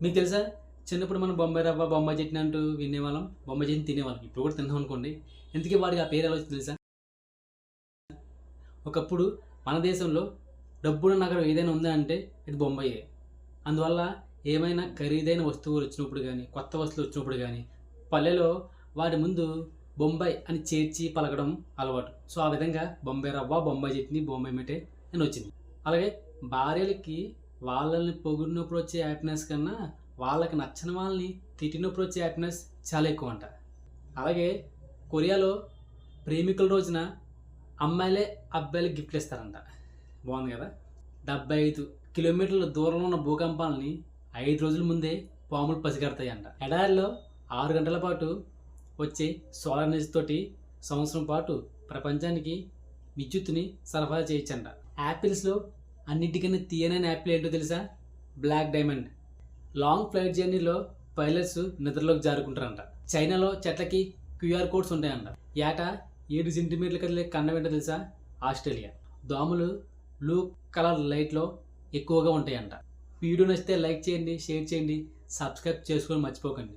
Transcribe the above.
మీకు తెలుసా? చిన్నప్పుడు మనం బొంబాయి రవ్వ, బొంబాయి చట్నీ అంటూ వినేవాళ్ళం. బొంబాయి చట్నీ తినేవాళ్ళం. ఇప్పుడు కూడా తిన్నాం అనుకోండి. ఇంతకీ వాడికి ఆ పేరు ఎలా వచ్చిందో తెలుసా? ఒకప్పుడు మన దేశంలో డబ్బున్న నగరం ఏదైనా ఉందా అంటే ఇది బొంబాయే. అందువల్ల ఏమైనా ఖరీదైన వస్తువులు వచ్చినప్పుడు గానీ, కొత్త వస్తువులు వచ్చినప్పుడు గానీ, పల్లెలో వాటి ముందు బొంబాయి అని చేర్చి పలకడం అలవాటు. సో, ఆ విధంగా బొంబాయి రవ్వ, బొంబాయి చట్నీ, బొంబాయి మిఠాయి అని వచ్చింది. అలాగే భార్యలకి వాళ్ళని పొగిడినప్పుడు వచ్చే హ్యాపీనెస్ కన్నా, వాళ్ళకి నచ్చని వాళ్ళని తిట్టినప్పుడు వచ్చే హ్యాపీనెస్ చాలా ఎక్కువంట. అలాగే కొరియాలో ప్రేమికుల రోజున అమ్మాయిలే అబ్బాయిలకి గిఫ్ట్లు ఇస్తారంట. బాగుంది కదా! 75 కిలోమీటర్ల దూరంలో ఉన్న భూకంపాలని 5 రోజుల ముందే పాములు పసిగడతాయంట. ఎడారిలో 6 గంటల పాటు వచ్చే సోలార్ ఎనర్జీ తోటి సంవత్సరం పాటు ప్రపంచానికి విద్యుత్తుని సరఫరా చేయొచ్చంట. యాపిల్స్లో అన్నిటికన్నా తీయనైన యాపిల్ ఏంటో తెలుసా? Black diamond. లాంగ్ ఫ్లైట్ జర్నీలో పైలట్స్ నిద్రలోకి జారుకుంటారంట. చైనాలో చెట్లకి క్యూఆర్ కోడ్స్ ఉంటాయంట. ఏటా 7 సెంటీమీటర్ల కదిలే కండం ఏంటో తెలుసా? ఆస్ట్రేలియా. దోమలు బ్లూ కలర్ లైట్లో ఎక్కువగా ఉంటాయంట. వీడియో నచ్చితే లైక్ చేయండి, షేర్ చేయండి, సబ్స్క్రైబ్ చేసుకోవడం మర్చిపోకండి.